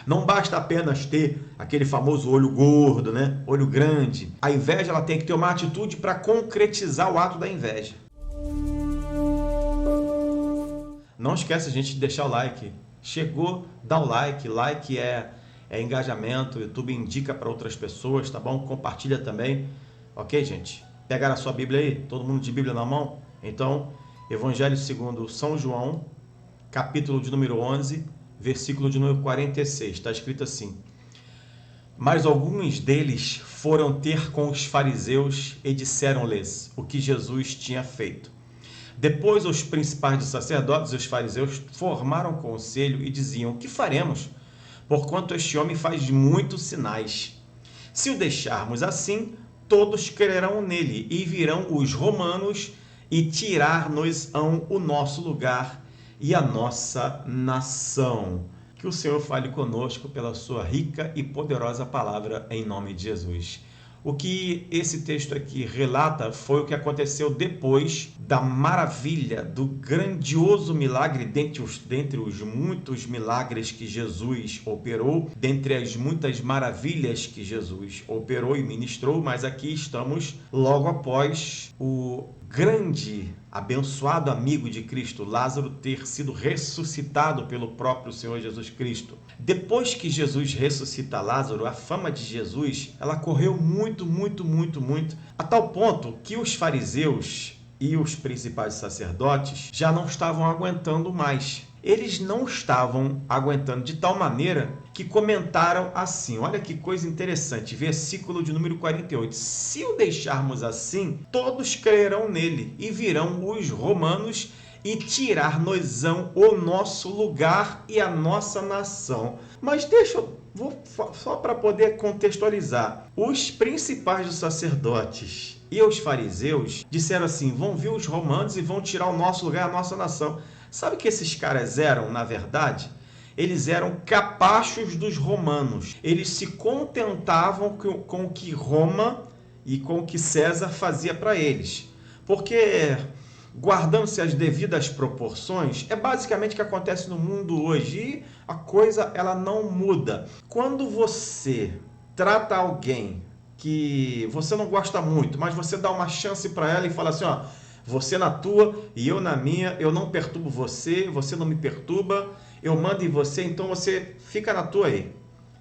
Não basta apenas ter aquele famoso olho gordo, né? Olho grande. A inveja ela tem que ter uma atitude para concretizar o ato da inveja. Não esquece, gente, de deixar o like. Chegou, dá o like. Like é engajamento. O YouTube indica para outras pessoas, tá bom? Compartilha também. Ok, gente? Pegaram a sua Bíblia aí? Todo mundo de Bíblia na mão? Então, Evangelho segundo São João, capítulo de número 11, versículo de número 46. Está escrito assim: Mas alguns deles foram ter com os fariseus e disseram-lhes o que Jesus tinha feito. Depois os principais dos sacerdotes e os fariseus formaram conselho e diziam: O que faremos? Porquanto este homem faz muitos sinais. Se o deixarmos assim, todos crerão nele e virão os romanos e tirar-nos-ão o nosso lugar e a nossa nação. Que o Senhor fale conosco pela sua rica e poderosa palavra em nome de Jesus. O que esse texto aqui relata foi o que aconteceu depois da maravilha, do grandioso milagre, dentre os muitos milagres que Jesus operou, dentre as muitas maravilhas que Jesus operou e ministrou, mas aqui estamos logo após o grande, abençoado amigo de Cristo, Lázaro, ter sido ressuscitado pelo próprio Senhor Jesus Cristo. Depois que Jesus ressuscita Lázaro, a fama de Jesus, ela correu muito, a tal ponto que os fariseus e os principais sacerdotes já não estavam aguentando mais. Eles não estavam aguentando de tal maneira que comentaram assim, olha que coisa interessante, versículo de número 48. Se o deixarmos assim, todos crerão nele e virão os romanos e tirar-nos-ão o nosso lugar e a nossa nação. Mas só para poder contextualizar, os principais dos sacerdotes e os fariseus disseram assim, vão vir os romanos e vão tirar o nosso lugar e a nossa nação. Sabe o que esses caras eram, na verdade? Eles eram capachos dos romanos. Eles se contentavam com o que Roma e com o que César fazia para eles. Porque, guardando-se as devidas proporções, é basicamente o que acontece no mundo hoje. E a coisa ela não muda. Quando você trata alguém que você não gosta muito, mas você dá uma chance para ela e fala assim, ó, você na tua e eu na minha, eu não perturbo você, você não me perturba, eu mando em você, então você fica na tua aí,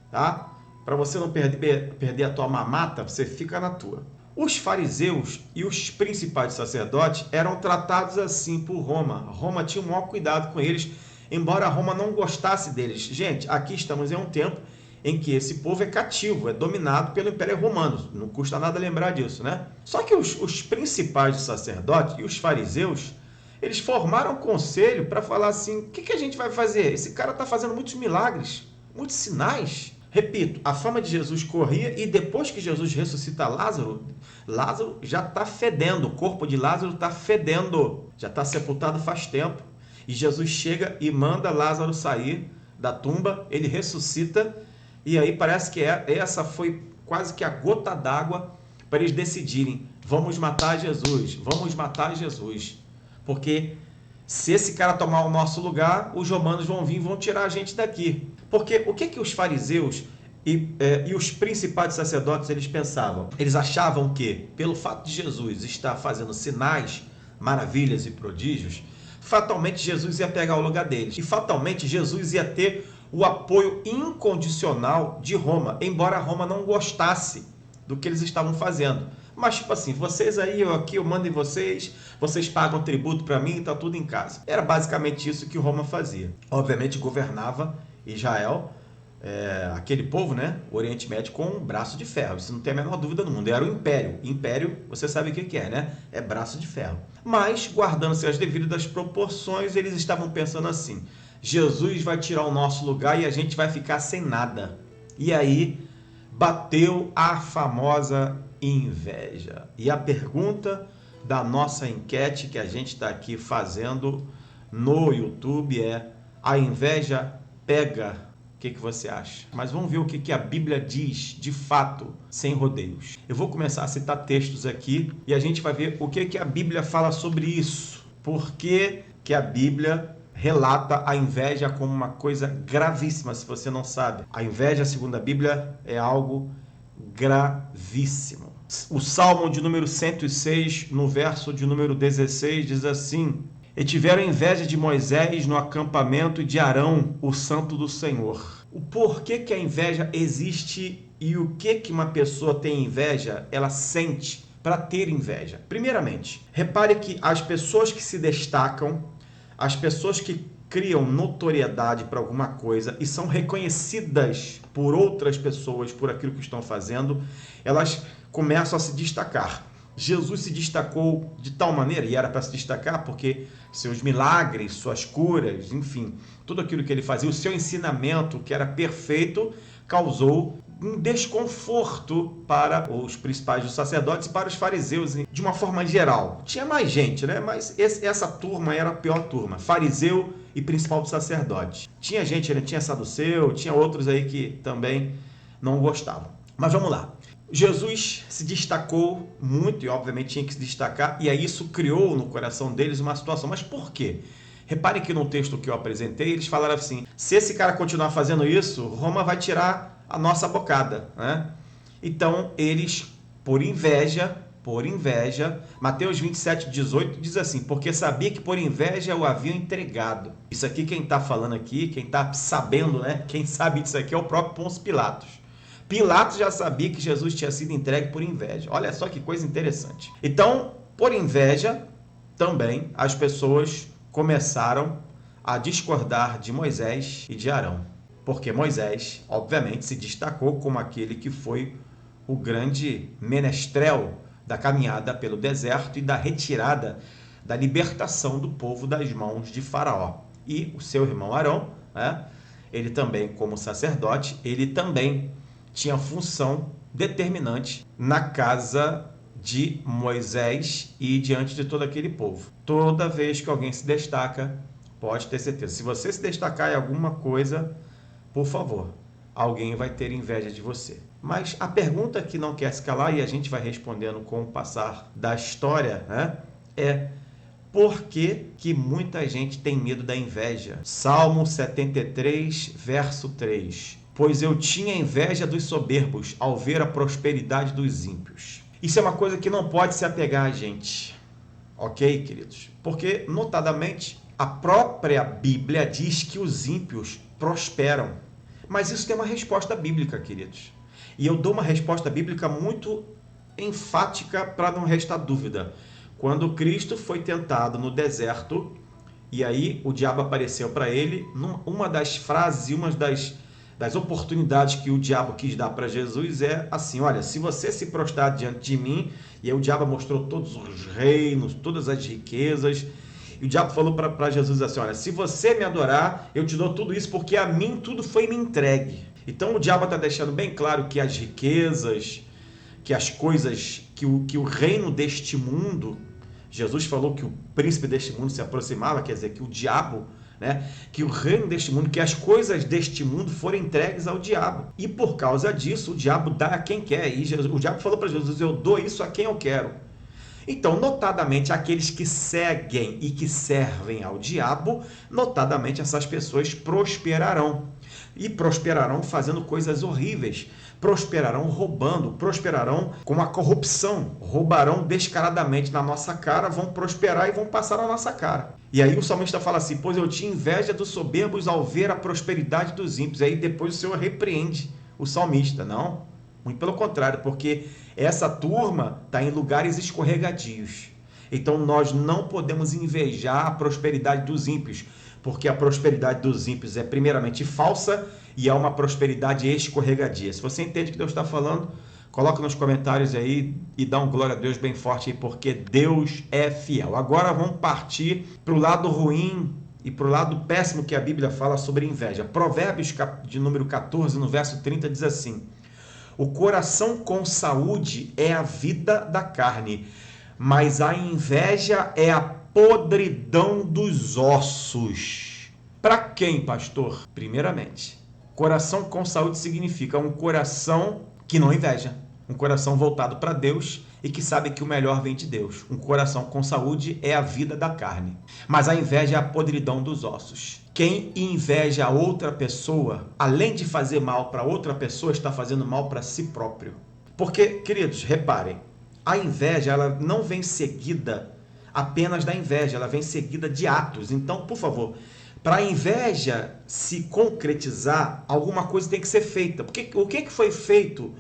tá? Para você não perder a tua mamata, você fica na tua. Os fariseus e os principais sacerdotes eram tratados assim por Roma. Roma tinha o maior cuidado com eles, embora Roma não gostasse deles. Gente, aqui estamos em um tempo em que esse povo é cativo, é dominado pelo Império Romano. Não custa nada lembrar disso, né? Só que os principais sacerdotes e os fariseus, eles formaram um conselho para falar assim, o que a gente vai fazer? Esse cara está fazendo muitos milagres, muitos sinais. Repito, a fama de Jesus corria e depois que Jesus ressuscita Lázaro, Lázaro já está fedendo, o corpo de Lázaro está fedendo, já está sepultado faz tempo. E Jesus chega e manda Lázaro sair da tumba, ele ressuscita. E aí parece que essa foi quase que a gota d'água para eles decidirem, vamos matar Jesus, vamos matar Jesus. Porque se esse cara tomar o nosso lugar, os romanos vão vir e vão tirar a gente daqui. Porque o que os fariseus e os principais sacerdotes eles pensavam? Eles achavam que, pelo fato de Jesus estar fazendo sinais, maravilhas e prodígios, fatalmente Jesus ia pegar o lugar deles. E fatalmente Jesus ia ter o apoio incondicional de Roma, embora Roma não gostasse do que eles estavam fazendo. Mas, tipo assim, vocês aí, eu mando em vocês, vocês pagam tributo para mim e tá tudo em casa. Era basicamente isso que Roma fazia. Obviamente governava Israel, aquele povo, né, o Oriente Médio, com um braço de ferro. Isso não tem a menor dúvida no mundo. Era o Império. Império, você sabe o que é, né? É braço de ferro. Mas, guardando-se as devidas proporções, eles estavam pensando assim, Jesus vai tirar o nosso lugar e a gente vai ficar sem nada. E aí bateu a famosa inveja. E a pergunta da nossa enquete que a gente está aqui fazendo no YouTube é: a inveja pega? O que você acha? Mas vamos ver o que a Bíblia diz de fato, sem rodeios. Eu vou começar a citar textos aqui e a gente vai ver o que a Bíblia fala sobre isso. Por que a Bíblia relata a inveja como uma coisa gravíssima, se você não sabe. A inveja, segundo a Bíblia, é algo gravíssimo. O Salmo de número 106, no verso de número 16, diz assim: E tiveram inveja de Moisés no acampamento de Arão, o santo do Senhor. O porquê que a inveja existe e o que uma pessoa tem inveja, ela sente para ter inveja. Primeiramente, repare que as pessoas que se destacam, as pessoas que criam notoriedade para alguma coisa e são reconhecidas por outras pessoas por aquilo que estão fazendo, elas começam a se destacar. Jesus se destacou de tal maneira, e era para se destacar porque seus milagres, suas curas, enfim, tudo aquilo que ele fazia, o seu ensinamento, que era perfeito, causou um desconforto para os principais dos sacerdotes e para os fariseus, de uma forma geral. Tinha mais gente, né? Mas essa turma era a pior turma, fariseu e principal do sacerdote. Tinha gente, né? Tinha saduceu, tinha outros aí que também não gostavam. Mas vamos lá. Jesus se destacou muito e obviamente tinha que se destacar, e aí isso criou no coração deles uma situação. Mas por quê? Repare que no texto que eu apresentei, eles falaram assim: se esse cara continuar fazendo isso, Roma vai tirar a nossa bocada, né? Então eles, por inveja, Mateus 27:18 diz assim: porque sabia que por inveja o haviam entregado. Isso aqui quem está falando aqui, quem está sabendo, né? Quem sabe disso aqui é o próprio Pôncio Pilatos. Pilatos já sabia que Jesus tinha sido entregue por inveja. Olha só que coisa interessante. Então, por inveja, também as pessoas começaram a discordar de Moisés e de Arão. Porque Moisés, obviamente, se destacou como aquele que foi o grande menestrel da caminhada pelo deserto e da retirada, da libertação do povo das mãos de Faraó. E o seu irmão Arão, né, ele também, como sacerdote, ele também tinha função determinante na casa de Moisés e diante de todo aquele povo. Toda vez que alguém se destaca, pode ter certeza, se você se destacar em alguma coisa, por favor, alguém vai ter inveja de você. Mas a pergunta que não quer se calar, e a gente vai respondendo com o passar da história, né, é: por que que muita gente tem medo da inveja? Salmo 73, verso 3. Pois eu tinha inveja dos soberbos ao ver a prosperidade dos ímpios. Isso é uma coisa que não pode se apegar a gente. Ok, queridos? Porque, notadamente, a própria Bíblia diz que os ímpios prosperam. Mas isso tem uma resposta bíblica, queridos. E eu dou uma resposta bíblica muito enfática para não restar dúvida. Quando Cristo foi tentado no deserto, e aí o diabo apareceu para ele, uma das frases e uma das oportunidades que o diabo quis dar para Jesus é assim: olha, se você se prostrar diante de mim, e aí o diabo mostrou todos os reinos, todas as riquezas, e o diabo falou para Jesus assim: olha, se você me adorar, eu te dou tudo isso, porque a mim tudo foi me entregue. Então o diabo está deixando bem claro que as riquezas, que as coisas, que o reino deste mundo, Jesus falou que o príncipe deste mundo se aproximava, quer dizer, que o diabo, né, que o reino deste mundo, que as coisas deste mundo foram entregues ao diabo. E por causa disso, o diabo dá a quem quer. E o diabo falou para Jesus: eu dou isso a quem eu quero. Então, notadamente, aqueles que seguem e que servem ao diabo, notadamente essas pessoas prosperarão. E prosperarão fazendo coisas horríveis. Prosperarão roubando, prosperarão com a corrupção, roubarão descaradamente na nossa cara, vão prosperar e vão passar na nossa cara. E aí o salmista fala assim: pois eu tinha inveja dos soberbos ao ver a prosperidade dos ímpios. Aí depois o Senhor repreende o salmista. Não, muito pelo contrário, porque essa turma está em lugares escorregadios. Então nós não podemos invejar a prosperidade dos ímpios, porque a prosperidade dos ímpios é primeiramente falsa e é uma prosperidade escorregadia. Se você entende o que Deus está falando, coloca nos comentários aí e dá um glória a Deus bem forte aí, porque Deus é fiel. Agora vamos partir para o lado ruim e para o lado péssimo que a Bíblia fala sobre inveja. Provérbios de número 14, no verso 30, diz assim: o coração com saúde é a vida da carne, mas a inveja é a podridão dos ossos. Para quem, pastor? Primeiramente, coração com saúde significa um coração que não inveja. Um coração voltado para Deus e que sabe que o melhor vem de Deus. Um coração com saúde é a vida da carne. Mas a inveja é a podridão dos ossos. Quem inveja outra pessoa, além de fazer mal para outra pessoa, está fazendo mal para si próprio. Porque, queridos, reparem, a inveja ela não vem seguida apenas da inveja, ela vem seguida de atos. Então, por favor, para a inveja se concretizar, alguma coisa tem que ser feita. Porque o que foi feito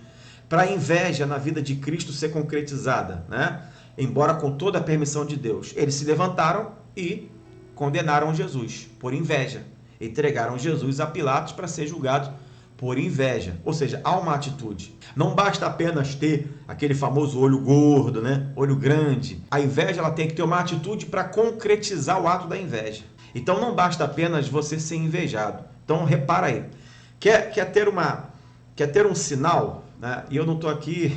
para a inveja na vida de Cristo ser concretizada, né? Embora com toda a permissão de Deus. Eles se levantaram e condenaram Jesus por inveja. Entregaram Jesus a Pilatos para ser julgado por inveja. Ou seja, há uma atitude. Não basta apenas ter aquele famoso olho gordo, né? Olho grande. A inveja ela tem que ter uma atitude para concretizar o ato da inveja. Então não basta apenas você ser invejado. Então repara aí. Quer ter um sinal, né? E eu não estou aqui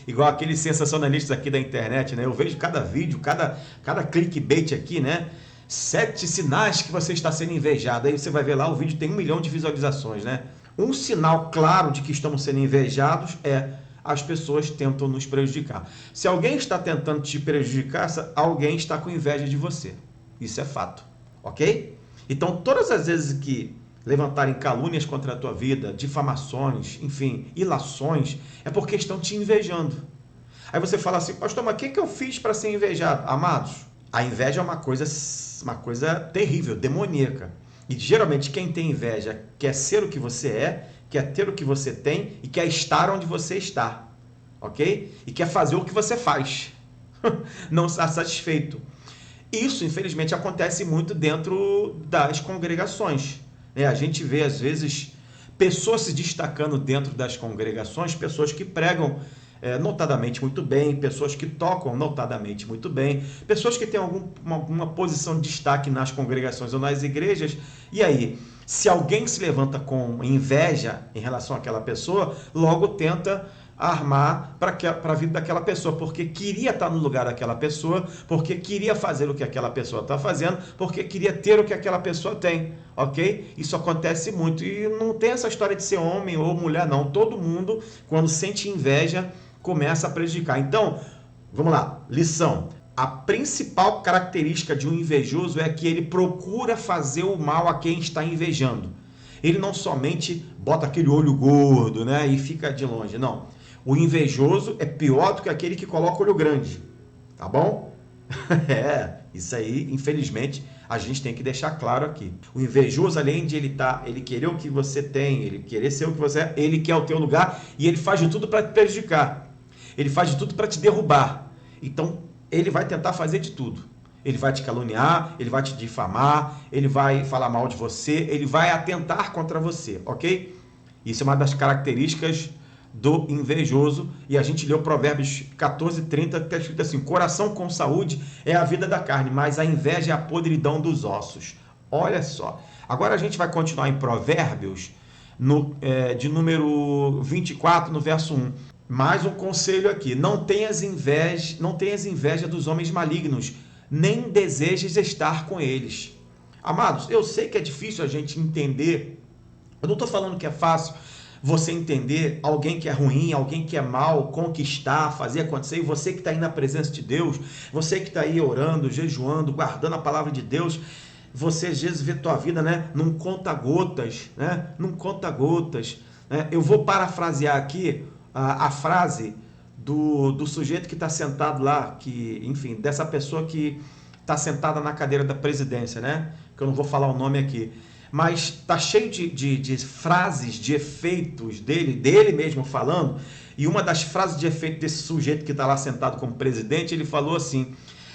igual aqueles sensacionalistas aqui da internet, né? Eu vejo cada vídeo, cada clickbait aqui, né? 7 sinais que você está sendo invejado. Aí você vai ver lá, o vídeo tem 1 milhão de visualizações, né? Um sinal claro de que estamos sendo invejados é as pessoas tentam nos prejudicar. Se alguém está tentando te prejudicar, alguém está com inveja de você. Isso é fato, ok? Então, todas as vezes que levantarem calúnias contra a tua vida, difamações, enfim, ilações, é porque estão te invejando. Aí você fala assim, pastor, mas o que eu fiz para ser invejado? Amados, a inveja é uma coisa terrível, demoníaca. E geralmente quem tem inveja quer ser o que você é, quer ter o que você tem e quer estar onde você está, ok? E quer fazer o que você faz. Não está satisfeito. Isso, infelizmente, acontece muito dentro das congregações. A gente vê, às vezes, pessoas se destacando dentro das congregações, pessoas que pregam notadamente muito bem, pessoas que tocam notadamente muito bem, pessoas que têm alguma posição de destaque nas congregações ou nas igrejas. E aí, se alguém se levanta com inveja em relação àquela pessoa, logo tenta armar para a vida daquela pessoa, porque queria estar no lugar daquela pessoa, porque queria fazer o que aquela pessoa está fazendo, porque queria ter o que aquela pessoa tem, ok? Isso acontece muito e não tem essa história de ser homem ou mulher, não. Todo mundo, quando sente inveja, começa a prejudicar. Então, vamos lá, lição. A principal característica de um invejoso é que ele procura fazer o mal a quem está invejando. Ele não somente bota aquele olho gordo, né, e fica de longe, não. O invejoso é pior do que aquele que coloca o olho grande, tá bom? Isso aí, infelizmente, a gente tem que deixar claro aqui. O invejoso, além de ele querer o que você tem, ele querer ser o que você é, ele quer o teu lugar e ele faz de tudo para te prejudicar. Ele faz de tudo para te derrubar. Então, ele vai tentar fazer de tudo. Ele vai te caluniar, ele vai te difamar, ele vai falar mal de você, ele vai atentar contra você, ok? Isso é uma das características do invejoso. E a gente leu Provérbios 14:30, que está escrito assim: coração com saúde é a vida da carne, mas a inveja é a podridão dos ossos. Olha só. Agora a gente vai continuar em Provérbios, de número 24, no verso 1. Mais um conselho aqui: não tenhas inveja dos homens malignos, nem desejes estar com eles. Amados, eu sei que é difícil a gente entender. Eu não estou falando que é fácil você entender alguém que é ruim, alguém que é mal, conquistar, fazer acontecer. E você que está aí na presença de Deus, você que está aí orando, jejuando, guardando a palavra de Deus, você às vezes vê tua vida, né, num conta-gotas, né? Num conta-gotas. Né? Eu vou parafrasear aqui a frase do sujeito que está sentado lá, enfim, dessa pessoa que está sentada na cadeira da presidência, né? Que eu não vou falar o nome aqui. Mas está cheio de frases, de efeitos dele mesmo falando. E uma das frases de efeito desse sujeito que está lá sentado como presidente, ele falou assim: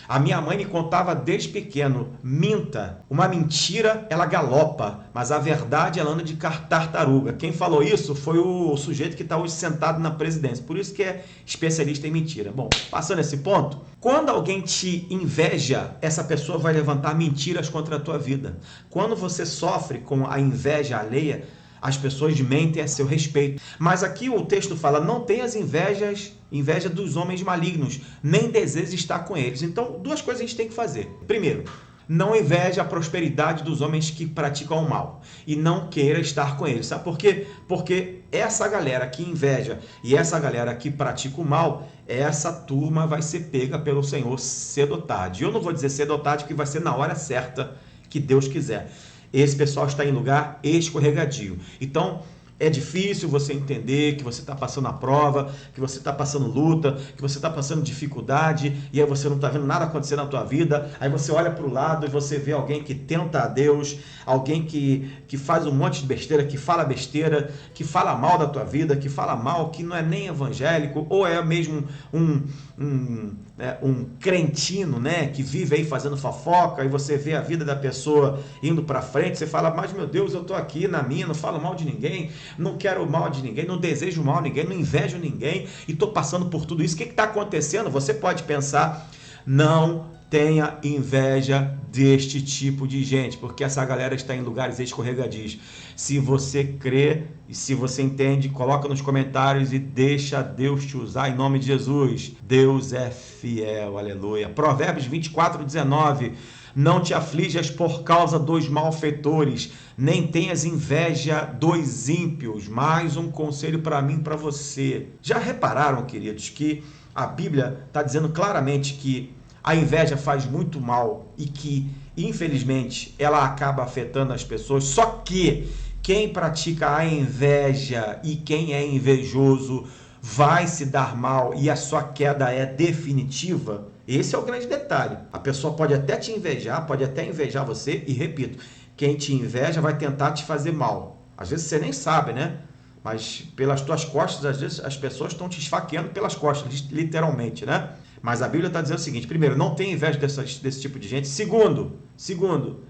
a minha mãe me contava desde pequeno, minta, uma mentira ela galopa, mas a verdade ela anda de tartaruga. Quem falou isso foi o sujeito que está hoje sentado na presidência, por isso que é especialista em mentira. Bom, passando esse ponto, quando alguém te inveja, essa pessoa vai levantar mentiras contra a tua vida. Quando você sofre com a inveja alheia, as pessoas mentem a seu respeito. Mas aqui o texto fala: não tenhas inveja dos homens malignos, nem desejes estar com eles. Então, duas coisas a gente tem que fazer. Primeiro, não inveje a prosperidade dos homens que praticam o mal e não queira estar com eles. Sabe por quê? Porque essa galera que inveja e essa galera que pratica o mal, essa turma vai ser pega pelo Senhor cedo ou tarde. Eu não vou dizer cedo ou tarde, porque vai ser na hora certa que Deus quiser. Esse pessoal está em lugar escorregadio. Então, é difícil você entender que você está passando a prova, que você está passando luta, que você está passando dificuldade, e aí você não está vendo nada acontecer na tua vida, aí você olha para o lado e você vê alguém que tenta a Deus, alguém que faz um monte de besteira, que fala mal da tua vida, que fala mal, que não é nem evangélico, ou é mesmo um crentino, né, que vive aí fazendo fofoca, e você vê a vida da pessoa indo para frente, você fala, mas meu Deus, eu estou aqui na minha, não falo mal de ninguém, não quero o mal de ninguém, não desejo o mal a ninguém, não invejo ninguém e estou passando por tudo isso. O que está acontecendo? Você pode pensar, não tenha inveja deste tipo de gente, porque essa galera está em lugares escorregadios. Se você crê e se você entende, coloca nos comentários e deixa Deus te usar em nome de Jesus. Deus é fiel, aleluia. Provérbios 24:19. Não te aflijas por causa dos malfeitores, nem tenhas inveja dos ímpios. Mais um conselho para mim e para você. Já repararam, queridos, que a Bíblia está dizendo claramente que a inveja faz muito mal e que, infelizmente, ela acaba afetando as pessoas. Só que quem pratica a inveja e quem é invejoso vai se dar mal e a sua queda é definitiva. Esse é o grande detalhe. A pessoa pode até te invejar, pode até invejar você, e repito, quem te inveja vai tentar te fazer mal. Às vezes você nem sabe, né? Mas pelas tuas costas, às vezes as pessoas estão te esfaqueando pelas costas, literalmente, né? Mas a Bíblia está dizendo o seguinte: primeiro, não tenha inveja desse tipo de gente. Segundo,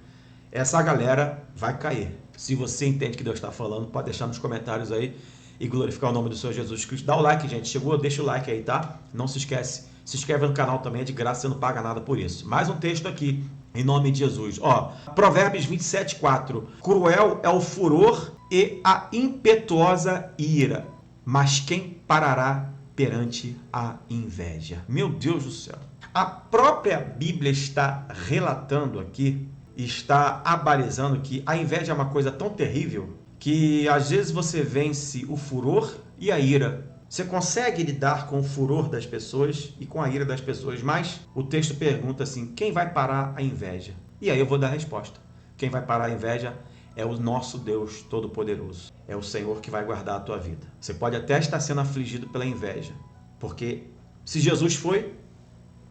essa galera vai cair. Se você entende que Deus está falando, pode deixar nos comentários aí e glorificar o nome do Senhor Jesus Cristo. Dá o like, gente. Chegou? Deixa o like aí, tá? Não se esquece. Se inscreve no canal também, é de graça, você não paga nada por isso. Mais um texto aqui, em nome de Jesus. Ó, Provérbios 27:4. Cruel é o furor e a impetuosa ira, mas quem parará perante a inveja? Meu Deus do céu. A própria Bíblia está relatando aqui, está abalizando que a inveja é uma coisa tão terrível que às vezes você vence o furor e a ira. Você consegue lidar com o furor das pessoas e com a ira das pessoas, mas o texto pergunta assim, quem vai parar a inveja? E aí eu vou dar a resposta. Quem vai parar a inveja é o nosso Deus Todo-Poderoso. É o Senhor que vai guardar a tua vida. Você pode até estar sendo afligido pela inveja, porque se Jesus foi,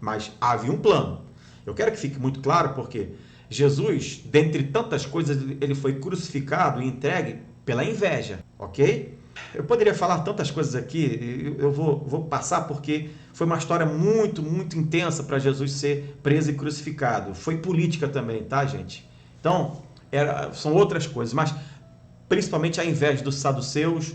mas havia um plano. Eu quero que fique muito claro, porque Jesus, dentre tantas coisas, ele foi crucificado e entregue pela inveja, ok? Eu poderia falar tantas coisas aqui, eu vou passar porque foi uma história muito, muito intensa para Jesus ser preso e crucificado. Foi política também, tá, gente? Então, são outras coisas, mas principalmente a inveja dos saduceus,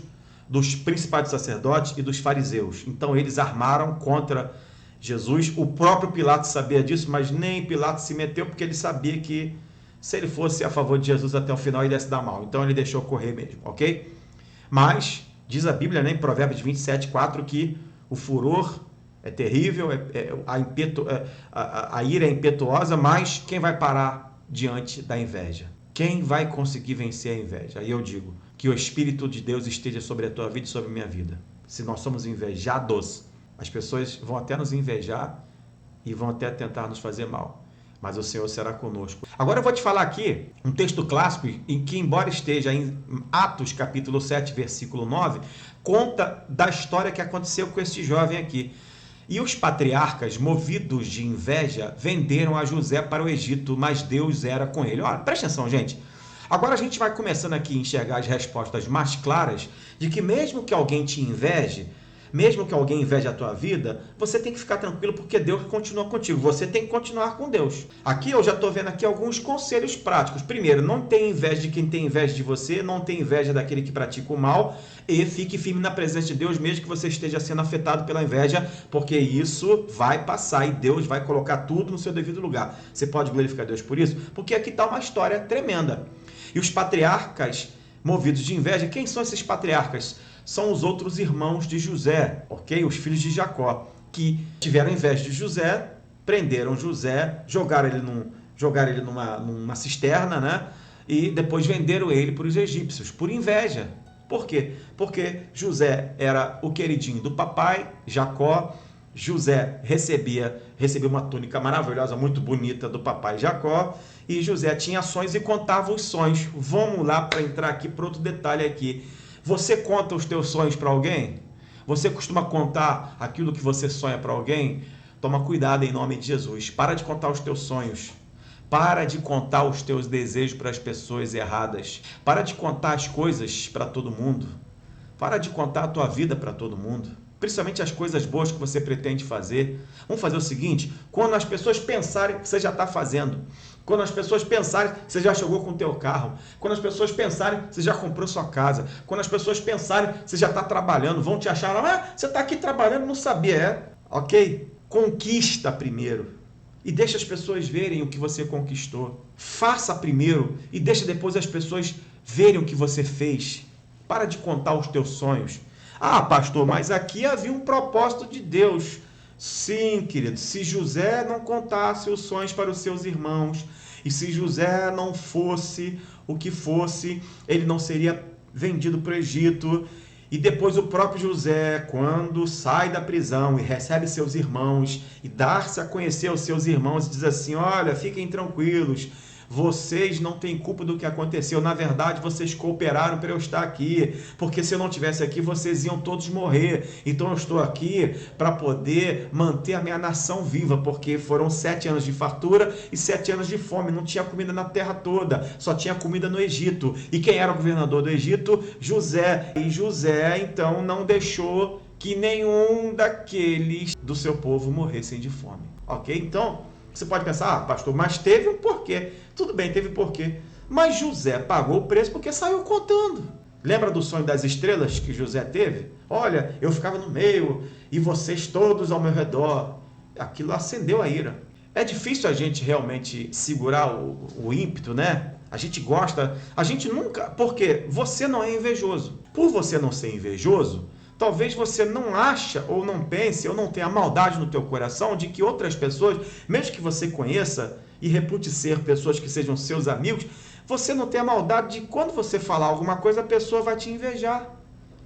dos principais sacerdotes e dos fariseus. Então, eles armaram contra Jesus. O próprio Pilatos sabia disso, mas nem Pilatos se meteu porque ele sabia que se ele fosse a favor de Jesus até o final, ele ia se dar mal. Então, ele deixou correr mesmo, ok? Mas, diz a Bíblia, né, em Provérbios 27:4, que o furor é terrível, a ira é impetuosa, mas quem vai parar diante da inveja? Quem vai conseguir vencer a inveja? Aí eu digo, que o Espírito de Deus esteja sobre a tua vida e sobre a minha vida. Se nós somos invejados, as pessoas vão até nos invejar e vão até tentar nos fazer mal. Mas o Senhor será conosco. Agora eu vou te falar aqui um texto clássico em que, embora esteja em Atos capítulo 7, versículo 9, conta da história que aconteceu com este jovem aqui. E os patriarcas, movidos de inveja, venderam a José para o Egito, mas Deus era com ele. Olha, presta atenção, gente. Agora a gente vai começando aqui a enxergar as respostas mais claras de que mesmo que alguém te inveje, mesmo que alguém inveje a tua vida, você tem que ficar tranquilo porque Deus continua contigo. Você tem que continuar com Deus. Aqui eu já estou vendo aqui alguns conselhos práticos. Primeiro, não tenha inveja de quem tem inveja de você, não tenha inveja daquele que pratica o mal e fique firme na presença de Deus, mesmo que você esteja sendo afetado pela inveja, porque isso vai passar e Deus vai colocar tudo no seu devido lugar. Você pode glorificar Deus por isso? Porque aqui está uma história tremenda. E os patriarcas movidos de inveja, quem são esses patriarcas? São os outros irmãos de José, ok? Os filhos de Jacó, que tiveram inveja de José, prenderam José, jogaram ele num jogaram ele numa cisterna, né? E depois venderam ele para os egípcios, por inveja. Por quê? Porque José era o queridinho do papai, Jacó. José recebia uma túnica maravilhosa, muito bonita do papai Jacó, e José tinha sonhos e contava os sonhos. Vamos lá para entrar aqui para outro detalhe aqui. Você conta os teus sonhos para alguém? Você costuma contar aquilo que você sonha para alguém? Toma cuidado em nome de Jesus. Para de contar os teus sonhos. Para de contar os teus desejos para as pessoas erradas. Para de contar as coisas para todo mundo. Para de contar a tua vida para todo mundo. Principalmente as coisas boas que você pretende fazer. Vamos fazer o seguinte: quando as pessoas pensarem que você já está fazendo, quando as pessoas pensarem que você já chegou com o teu carro, quando as pessoas pensarem que você já comprou sua casa, quando as pessoas pensarem que você já está trabalhando, vão te achar, você está aqui trabalhando, não sabia, ok? Conquista primeiro e deixa as pessoas verem o que você conquistou. Faça primeiro e deixa depois as pessoas verem o que você fez. Para de contar os teus sonhos. Ah, pastor, mas aqui havia um propósito de Deus. Sim, querido, se José não contasse os sonhos para os seus irmãos, e se José não fosse o que fosse, ele não seria vendido para o Egito. E depois o próprio José, quando sai da prisão e recebe seus irmãos, e dá-se a conhecer aos seus irmãos, e diz assim: olha, fiquem tranquilos, vocês não têm culpa do que aconteceu. Na verdade, vocês cooperaram para eu estar aqui, porque se eu não estivesse aqui, vocês iam todos morrer. Então eu estou aqui para poder manter a minha nação viva, porque foram 7 anos de fartura e 7 anos de fome. Não tinha comida na terra toda, só tinha comida no Egito. E quem era o governador do Egito? José. E José, então, não deixou que nenhum daqueles do seu povo morressem de fome. Ok? Então, você pode pensar, pastor, mas teve um porquê. Tudo bem, teve porquê. Mas José pagou o preço porque saiu contando. Lembra do sonho das estrelas que José teve? Olha, eu ficava no meio e vocês todos ao meu redor. Aquilo acendeu a ira. É difícil a gente realmente segurar o ímpeto, né? A gente gosta, a gente nunca... Porque você não é invejoso. Por você não ser invejoso, talvez você não acha, ou não pense, ou não tenha maldade no teu coração de que outras pessoas, mesmo que você conheça e repute ser pessoas que sejam seus amigos, você não tenha maldade de quando você falar alguma coisa, a pessoa vai te invejar.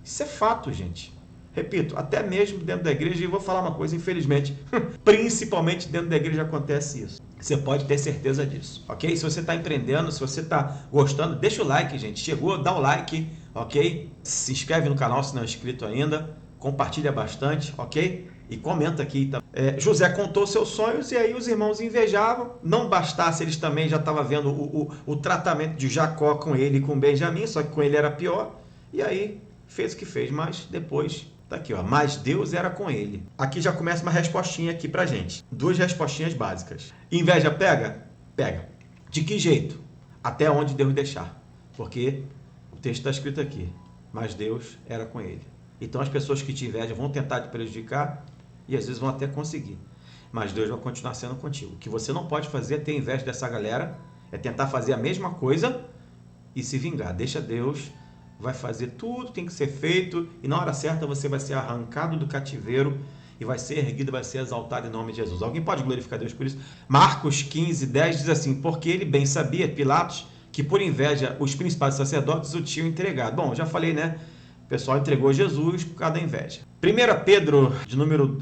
Isso é fato, gente. Repito, até mesmo dentro da igreja, e vou falar uma coisa, infelizmente, principalmente dentro da igreja acontece isso. Você pode ter certeza disso, ok? Se você está empreendendo, se você está gostando, deixa o like, gente. Chegou, dá o like, ok? Se inscreve no canal se não é inscrito ainda, compartilha bastante, ok? E comenta aqui. José contou seus sonhos e aí os irmãos invejavam. Não bastasse, eles também já estavam vendo o tratamento de Jacó com ele e com Benjamim, só que com ele era pior. E aí fez o que fez, mas depois... Tá aqui, ó. Mas Deus era com ele. Aqui já começa uma respostinha aqui pra gente. 2 respostinhas básicas. Inveja pega? Pega. De que jeito? Até onde Deus deixar. Porque o texto está escrito aqui. Mas Deus era com ele. Então as pessoas que te invejam vão tentar te prejudicar e às vezes vão até conseguir. Mas Deus vai continuar sendo contigo. O que você não pode fazer é ter inveja dessa galera, é tentar fazer a mesma coisa e se vingar. Deixa Deus... vai fazer tudo, tem que ser feito, e na hora certa você vai ser arrancado do cativeiro e vai ser erguido, vai ser exaltado em nome de Jesus. Alguém pode glorificar Deus por isso? Marcos 15, 10 diz assim: porque ele bem sabia, Pilatos, que por inveja os principais sacerdotes o tinham entregado. Bom, já falei, né? O pessoal entregou Jesus por causa da inveja. 1 Pedro,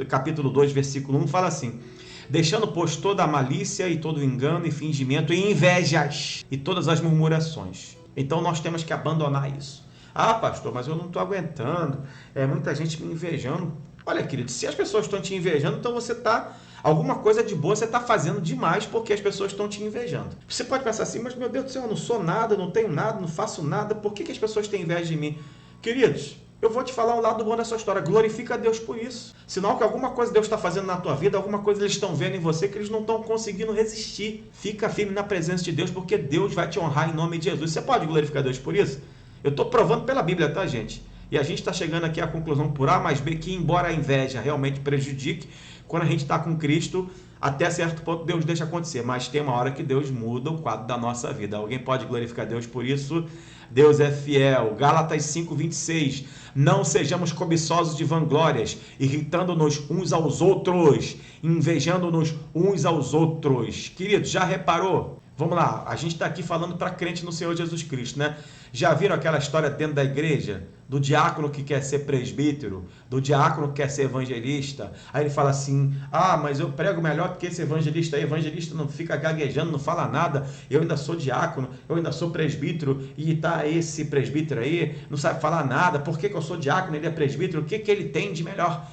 capítulo 2, versículo 1, fala assim: deixando, pois, toda a malícia e todo o engano e fingimento e invejas e todas as murmurações. Então nós temos que abandonar isso. Ah, pastor, mas eu não estou aguentando. Muita gente me invejando. Olha, querido, se as pessoas estão te invejando, então você está... alguma coisa de boa você está fazendo demais porque as pessoas estão te invejando. Você pode pensar assim, mas meu Deus do céu, eu não sou nada, não tenho nada, não faço nada. Por que as pessoas têm inveja de mim? Queridos, eu vou te falar um lado bom dessa história. Glorifica a Deus por isso. Sinal que alguma coisa Deus está fazendo na tua vida, alguma coisa eles estão vendo em você que eles não estão conseguindo resistir. Fica firme na presença de Deus, porque Deus vai te honrar em nome de Jesus. Você pode glorificar Deus por isso? Eu estou provando pela Bíblia, tá, gente? E a gente está chegando aqui à conclusão por A mais B que, embora a inveja realmente prejudique, quando a gente está com Cristo, até certo ponto Deus deixa acontecer. Mas tem uma hora que Deus muda o quadro da nossa vida. Alguém pode glorificar Deus por isso? Deus é fiel. Gálatas 5:26. Não sejamos cobiçosos de vanglórias, irritando-nos uns aos outros, invejando-nos uns aos outros. Querido, já reparou? Vamos lá, a gente está aqui falando para crente no Senhor Jesus Cristo, né? Já viram aquela história dentro da igreja? Do diácono que quer ser presbítero, do diácono que quer ser evangelista. Aí ele fala assim, mas eu prego melhor do que esse evangelista aí. Evangelista não fica gaguejando, não fala nada. Eu ainda sou diácono, eu ainda sou presbítero. E tá esse presbítero aí, não sabe falar nada. Por que eu sou diácono, ele é presbítero? O que ele tem de melhor?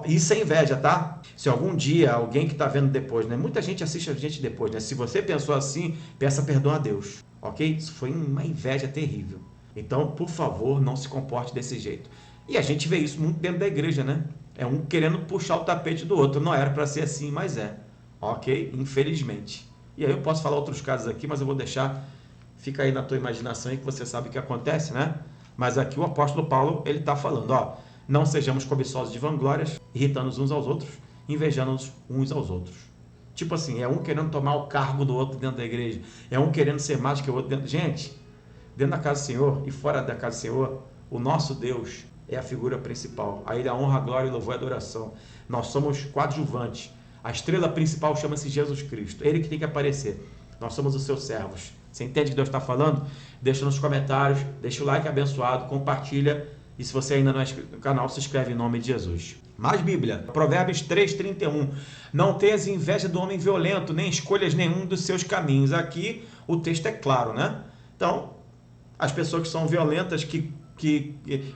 Isso é inveja, tá? Se algum dia alguém que está vendo depois, né? Muita gente assiste a gente depois, né? Se você pensou assim, peça perdão a Deus, ok? Isso foi uma inveja terrível. Então, por favor, não se comporte desse jeito. E a gente vê isso muito dentro da igreja, né? É um querendo puxar o tapete do outro. Não era para ser assim, mas é. Ok? Infelizmente. E aí eu posso falar outros casos aqui, mas eu vou deixar... Fica aí na tua imaginação aí que você sabe o que acontece, né? Mas aqui o apóstolo Paulo, ele está falando, não sejamos cobiçosos de vanglórias, irritando-nos uns aos outros, invejando-nos uns aos outros. Tipo assim, é um querendo tomar o cargo do outro dentro da igreja. É um querendo ser mais que o outro dentro... Gente... Dentro da casa do Senhor e fora da casa do Senhor, o nosso Deus é a figura principal. A Ele a honra, a glória, o louvor e a adoração. Nós somos coadjuvantes. A estrela principal chama-se Jesus Cristo. Ele que tem que aparecer. Nós somos os seus servos. Você entende o que Deus está falando? Deixa nos comentários, deixa o like abençoado, compartilha. E se você ainda não é inscrito no canal, se inscreve em nome de Jesus. Mais Bíblia, Provérbios 3:31. Não tenhas inveja do homem violento, nem escolhas nenhum dos seus caminhos. Aqui o texto é claro, né? Então, as pessoas que são violentas, que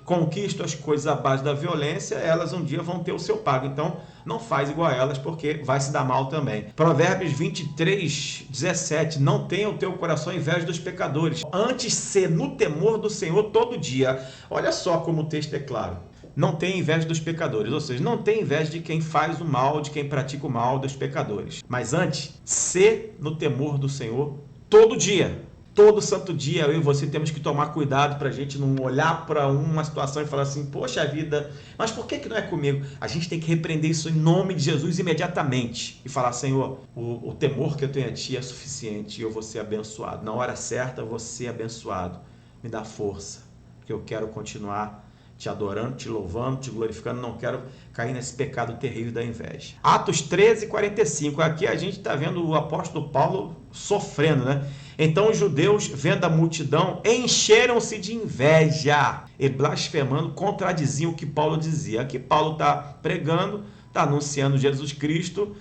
conquistam as coisas à base da violência, elas um dia vão ter o seu pago. Então, não faz igual a elas, porque vai se dar mal também. Provérbios 23:17. Não tenha o teu coração inveja dos pecadores. Antes ser no temor do Senhor todo dia. Olha só como o texto é claro. Não tenha inveja dos pecadores. Ou seja, não tenha inveja de quem faz o mal, de quem pratica o mal, dos pecadores. Mas antes, ser no temor do Senhor todo dia. Todo santo dia, eu e você temos que tomar cuidado para a gente não olhar para uma situação e falar assim, poxa vida, mas por que não é comigo? A gente tem que repreender isso em nome de Jesus imediatamente e falar, Senhor, o temor que eu tenho a Ti é suficiente e eu vou ser abençoado. Na hora certa eu vou ser abençoado. Me dá força, porque eu quero continuar te adorando, te louvando, te glorificando, não quero cair nesse pecado terrível da inveja. Atos 13:45, aqui a gente está vendo o apóstolo Paulo sofrendo, né? Então os judeus, vendo a multidão, encheram-se de inveja e blasfemando, contradiziam o que Paulo dizia. Aqui Paulo está pregando, está anunciando Jesus Cristo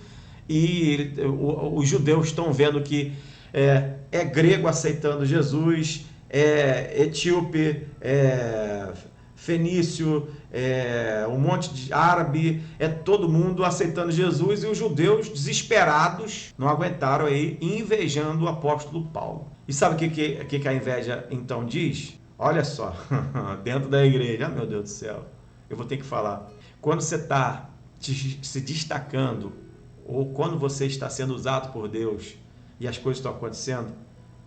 e os judeus estão vendo que é grego aceitando Jesus, é etíope, fenício, um monte de árabe, todo mundo aceitando Jesus, e os judeus desesperados não aguentaram aí, invejando o apóstolo Paulo. E sabe o que a inveja então diz? Olha só, dentro da igreja, meu Deus do céu, eu vou ter que falar. Quando você está se destacando, ou quando você está sendo usado por Deus, e as coisas estão acontecendo,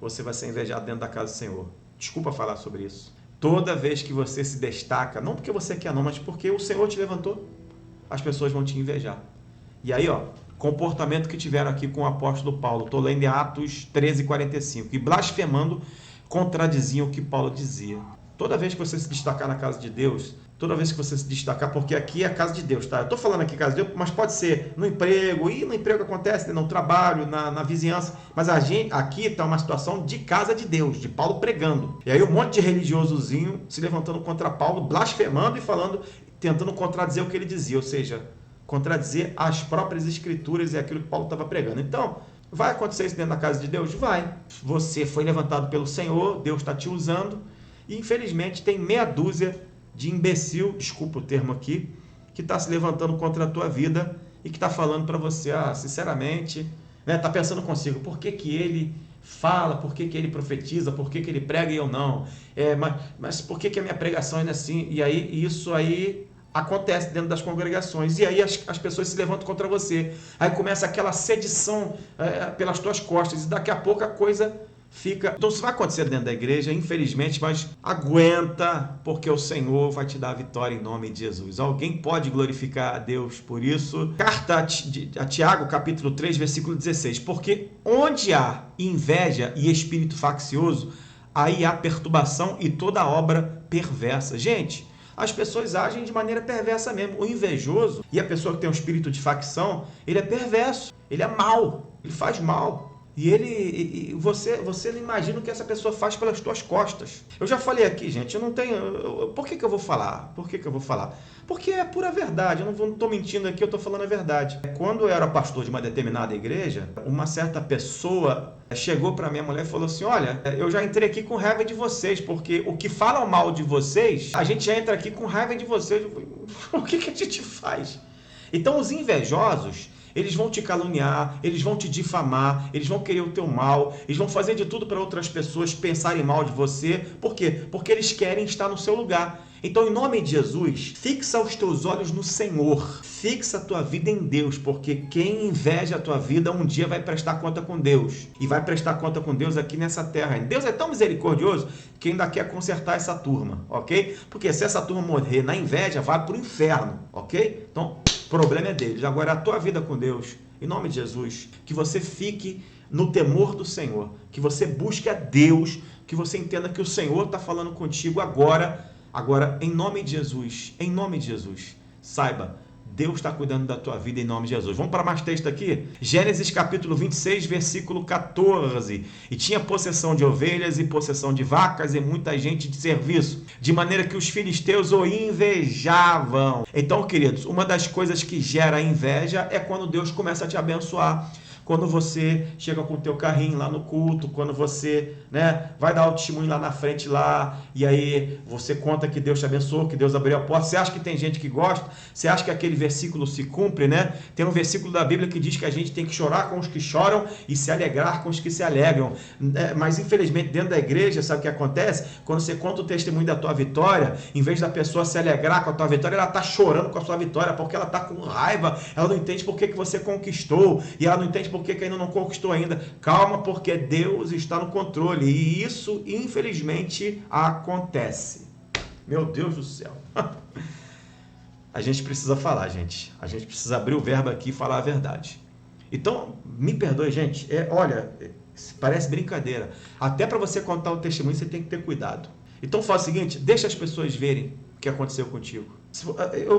você vai ser invejado dentro da casa do Senhor. Desculpa falar sobre isso. Toda vez que você se destaca, não porque você quer não, mas porque o Senhor te levantou, as pessoas vão te invejar. E aí, comportamento que tiveram aqui com o apóstolo Paulo, estou lendo em Atos 13:45, e blasfemando, contradiziam o que Paulo dizia. Toda vez que você se destacar na casa de Deus, toda vez que você se destacar, porque aqui é a casa de Deus, tá? Eu estou falando aqui casa de Deus, mas pode ser no emprego, e no emprego acontece, no trabalho, na vizinhança, mas a gente, aqui está uma situação de casa de Deus, de Paulo pregando. E aí um monte de religiosozinho se levantando contra Paulo, blasfemando e falando, tentando contradizer o que ele dizia, ou seja, contradizer as próprias escrituras e aquilo que Paulo estava pregando. Então, vai acontecer isso dentro da casa de Deus? Vai. Você foi levantado pelo Senhor, Deus está te usando, e infelizmente tem meia dúzia de imbecil, desculpa o termo aqui, que está se levantando contra a tua vida e que está falando para você, sinceramente, né, está pensando consigo, por que ele fala, por que ele profetiza, por que ele prega e eu não? Mas por que a minha pregação ainda é assim? E aí, isso aí acontece dentro das congregações, e aí as pessoas se levantam contra você, aí começa aquela sedição pelas tuas costas, e daqui a pouco a coisa fica... Então isso vai acontecer dentro da igreja, infelizmente, mas aguenta, porque o Senhor vai te dar a vitória em nome de Jesus. Alguém pode glorificar a Deus por isso? Carta a Tiago, capítulo 3, versículo 16. Porque onde há inveja e espírito faccioso, aí há perturbação e toda obra perversa. Gente, as pessoas agem de maneira perversa mesmo. O invejoso e a pessoa que tem um espírito de facção, ele é perverso, ele é mau, ele faz mal. E você não imagina o que essa pessoa faz pelas tuas costas. Eu já falei aqui, gente, eu não tenho... Por que eu vou falar? Porque é pura verdade, eu não estou mentindo aqui, eu estou falando a verdade. Quando eu era pastor de uma determinada igreja, uma certa pessoa chegou para minha mulher e falou assim, olha, eu já entrei aqui com raiva de vocês, porque o que falam mal de vocês, a gente já entra aqui com raiva de vocês. O que a gente faz? Então os invejosos, eles vão te caluniar, eles vão te difamar, eles vão querer o teu mal, eles vão fazer de tudo para outras pessoas pensarem mal de você. Por quê? Porque eles querem estar no seu lugar. Então, em nome de Jesus, fixa os teus olhos no Senhor, fixa a tua vida em Deus, porque quem inveja a tua vida um dia vai prestar conta com Deus, e vai prestar conta com Deus aqui nessa terra. Deus é tão misericordioso que ainda quer consertar essa turma, ok? Porque se essa turma morrer na inveja, vai para o inferno, ok? Então, o problema é deles. Agora, a tua vida com Deus, em nome de Jesus, que você fique no temor do Senhor, que você busque a Deus, que você entenda que o Senhor está falando contigo agora, em nome de Jesus, saiba, Deus está cuidando da tua vida em nome de Jesus. Vamos para mais texto aqui? Gênesis capítulo 26, versículo 14. E tinha possessão de ovelhas e possessão de vacas e muita gente de serviço, de maneira que os filisteus o invejavam. Então, queridos, uma das coisas que gera inveja é quando Deus começa a te abençoar. Quando você chega com o teu carrinho lá no culto, quando você, vai dar o testemunho lá na frente lá, e aí você conta que Deus te abençoou, que Deus abriu a porta. Você acha que tem gente que gosta? Você acha que aquele versículo se cumpre, Tem um versículo da Bíblia que diz que a gente tem que chorar com os que choram e se alegrar com os que se alegram. Mas infelizmente dentro da igreja, sabe o que acontece? Quando você conta o testemunho da tua vitória, em vez da pessoa se alegrar com a tua vitória, ela está chorando com a sua vitória, porque ela está com raiva, ela não entende por que você conquistou, e ela não entende por que ainda não conquistou ainda. Calma, porque Deus está no controle. E isso, infelizmente, acontece. Meu Deus do céu. A gente precisa falar, gente. A gente precisa abrir o verbo aqui e falar a verdade. Então, me perdoe, gente. Olha, parece brincadeira. Até para você contar o testemunho, você tem que ter cuidado. Então, faz o seguinte, deixa as pessoas verem o que aconteceu contigo.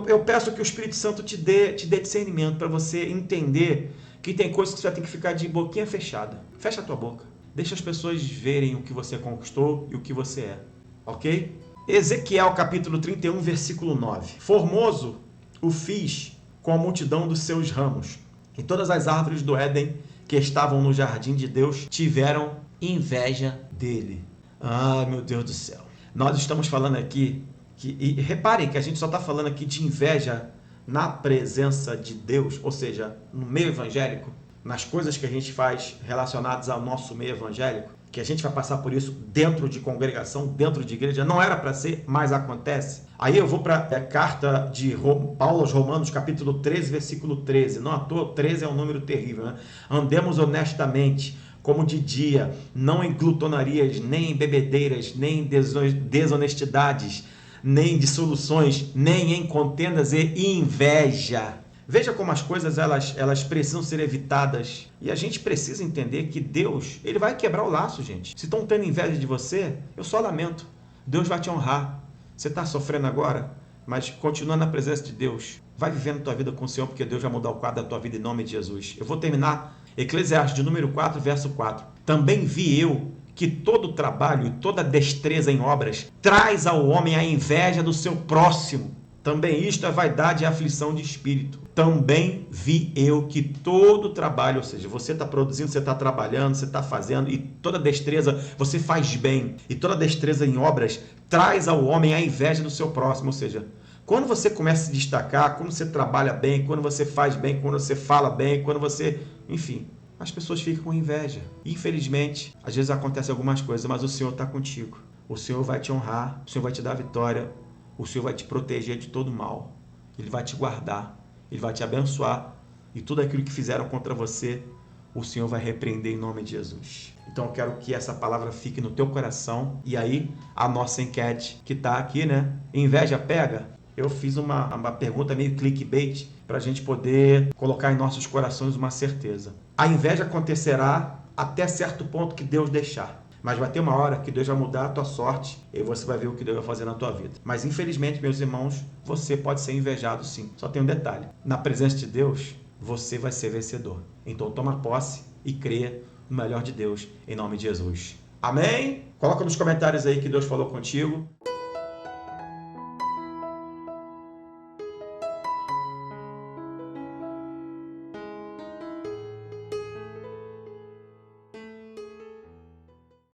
Eu peço que o Espírito Santo te dê discernimento para você entender que tem coisas que você vai ter que ficar de boquinha fechada. Fecha a tua boca. Deixa as pessoas verem o que você conquistou e o que você é. Ok? Ezequiel capítulo 31, versículo 9. Formoso o fiz com a multidão dos seus ramos. E todas as árvores do Éden que estavam no jardim de Deus tiveram inveja dele. Ah, meu Deus do céu. Nós estamos falando aqui, e reparem que a gente só está falando aqui de inveja na presença de Deus, ou seja, no meio evangélico, nas coisas que a gente faz relacionadas ao nosso meio evangélico, que a gente vai passar por isso dentro de congregação, dentro de igreja, não era para ser, mas acontece. Aí eu vou para a carta de Paulo aos Romanos, capítulo 13, versículo 13. Não à toa, 13 é um número terrível, Andemos honestamente, como de dia, não em glutonarias, nem em bebedeiras, nem em desonestidades, nem dissoluções, nem em contendas e inveja. Veja como as coisas elas precisam ser evitadas. E a gente precisa entender que Deus, ele vai quebrar o laço, gente. Se estão tendo inveja de você, eu só lamento. Deus vai te honrar. Você está sofrendo agora, mas continua na presença de Deus. Vai vivendo a tua vida com o Senhor, porque Deus vai mudar o quadro da tua vida em nome de Jesus. Eu vou terminar Eclesiastes, de número 4, verso 4. Também vi eu que todo trabalho e toda destreza em obras traz ao homem a inveja do seu próximo. Também isto é vaidade e aflição de espírito. Também vi eu que todo trabalho, ou seja, você está produzindo, você está trabalhando, você está fazendo, e toda destreza você faz bem, e toda destreza em obras traz ao homem a inveja do seu próximo. Ou seja, quando você começa a se destacar, quando você trabalha bem, quando você faz bem, quando você fala bem, quando você... Enfim, as pessoas ficam com inveja. Infelizmente, às vezes acontecem algumas coisas, mas o Senhor está contigo. O Senhor vai te honrar, o Senhor vai te dar vitória, o Senhor vai te proteger de todo mal. Ele vai te guardar, Ele vai te abençoar. E tudo aquilo que fizeram contra você, o Senhor vai repreender em nome de Jesus. Então eu quero que essa palavra fique no teu coração. E aí, a nossa enquete que está aqui, Inveja pega? Eu fiz uma pergunta meio clickbait para a gente poder colocar em nossos corações uma certeza. A inveja acontecerá até certo ponto que Deus deixar. Mas vai ter uma hora que Deus vai mudar a tua sorte e você vai ver o que Deus vai fazer na tua vida. Mas infelizmente, meus irmãos, você pode ser invejado sim. Só tem um detalhe. Na presença de Deus, você vai ser vencedor. Então toma posse e crê no melhor de Deus, em nome de Jesus. Amém? Coloca nos comentários aí que Deus falou contigo.